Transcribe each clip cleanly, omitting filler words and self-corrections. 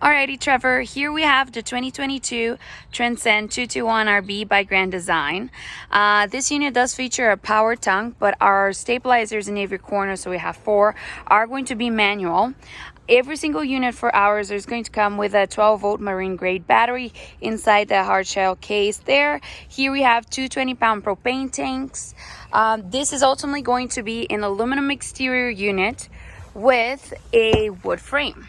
Alrighty, Trevor, here we have the 2022 Transcend 221RB by Grand Design. This unit does feature a power tongue, but our stabilizers in every corner, so we have 4, are going to be manual. Every single unit for ours is going to come with a 12-volt marine grade battery inside the hard shell case there. Here we have two 20-pound propane tanks. This is ultimately going to be an aluminum exterior unit with a wood frame.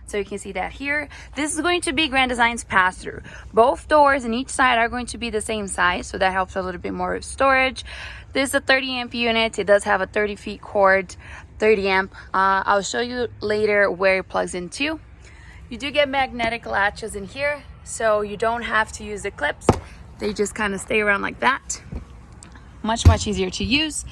So you can see that here. This is going to be Grand Design's pass-through. Both doors in each side are going to be the same size, so that helps a little bit more with storage. This is a 30 amp unit. It does have a 30 feet cord, 30 amp. I'll show you later where it plugs into. You do get magnetic latches in here, so you don't have to use the clips. They just kind of stay around like that. Much easier to use.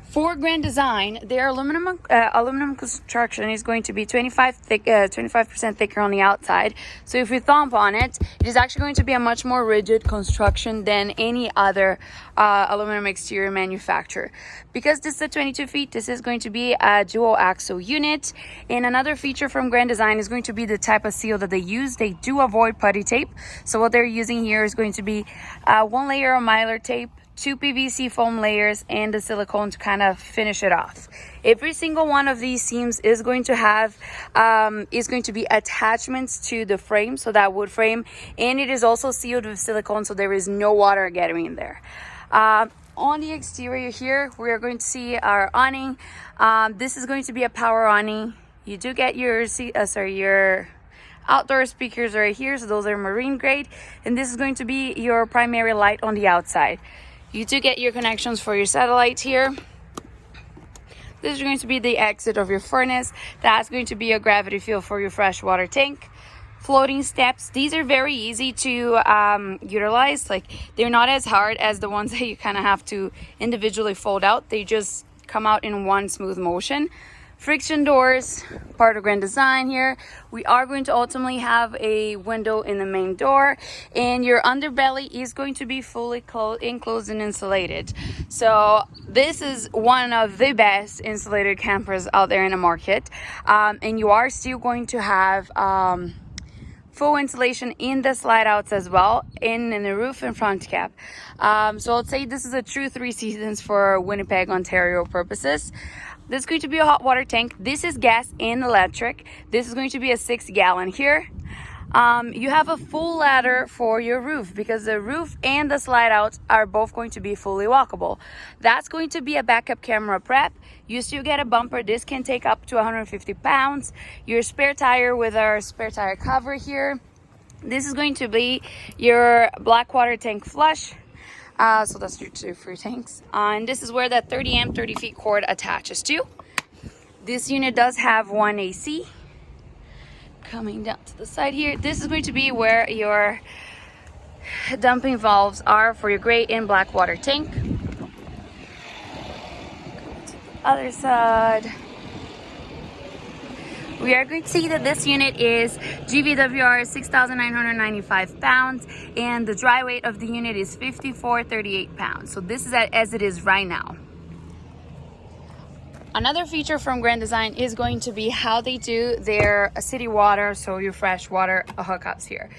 For Grand Design, their aluminum construction is going to be 25% thicker on the outside. So if you thump on it, it is actually going to be a much more rigid construction than any other aluminum exterior manufacturer. Because this is a 22 feet, this is going to be a dual axle unit. And another feature from Grand Design is going to be the type of seal that they use. They do avoid putty tape. So what they're using here is going to be 1 layer of mylar tape, 2 PVC foam layers, and the silicone to kind of finish it off. Every single one of these seams is going to have be attachments to the frame, so that wood frame, and it is also sealed with silicone, so there is no water getting in there. On the exterior here, we are going to see our awning. This is going to be a power awning. You do get your outdoor speakers right here, so those are marine grade, and this is going to be your primary light on the outside. You do get your connections for your satellite here. This is going to be the exit of your furnace. That's going to be a gravity fill for your freshwater tank. Floating steps. These are very easy to utilize. Like, they're not as hard as the ones that you kind of have to individually fold out. They just come out in one smooth motion. Friction doors, part of Grand Design here. We are going to ultimately have a window in the main door, and your underbelly is going to be fully enclosed and insulated. So this is one of the best insulated campers out there in the market. And you are still going to have full insulation in the slide outs as well, in the roof and front cap. So I'll say this is a true 3 seasons for Winnipeg, Ontario purposes. This is going to be a hot water tank. This is gas and electric. This is going to be a 6-gallon here. You have a full ladder for your roof, because the roof and the slide outs are both going to be fully walkable. That's going to be a backup camera prep. You still get a bumper. This can take up to 150 pounds. Your spare tire with our spare tire cover here. This is going to be your black water tank flush. So that's your 2 free tanks. And this is where that 30 amp 30 feet cord attaches to. This unit does have 1 AC. Coming down to the side here, this is going to be where your dumping valves are for your gray and black water tank. Other side, we are going to see that this unit is GVWR 6,995 pounds, and the dry weight of the unit is 5438 pounds. So this is as it is right now. Another feature from Grand Design is going to be how they do their city water, so your fresh water hookups here.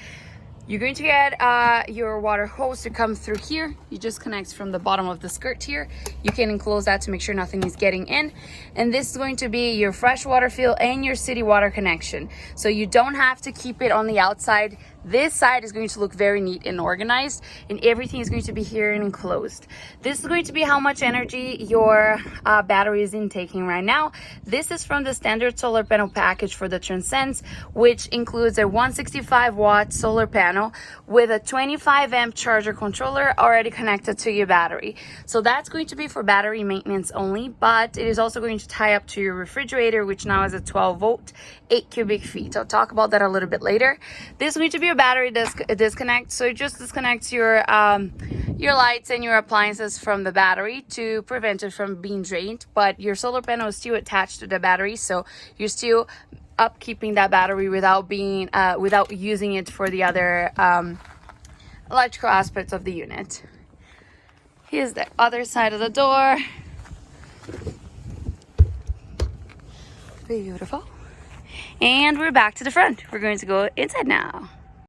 You're going to get your water hose to come through here. You just connect from the bottom of the skirt here. You can enclose that to make sure nothing is getting in. And this is going to be your fresh water fill and your city water connection. So you don't have to keep it on the outside. This side is going to look very neat and organized, and everything is going to be here and enclosed. This is going to be how much energy your battery is intaking right now. This is from the standard solar panel package for the Transcend, which includes a 165 watt solar panel with a 25 amp charger controller already connected to your battery. So that's going to be for battery maintenance only, but it is also going to tie up to your refrigerator, which now is a 12 volt, 8 cubic feet. I'll talk about that a little bit later. This is going to be a battery disconnect, so it just disconnects your lights and your appliances from the battery to prevent it from being drained, but your solar panel is still attached to the battery, so you're still upkeeping that battery without using it for the other electrical aspects of the unit. Here's the other side of the door. Beautiful. And we're back to the front. We're going to go inside now.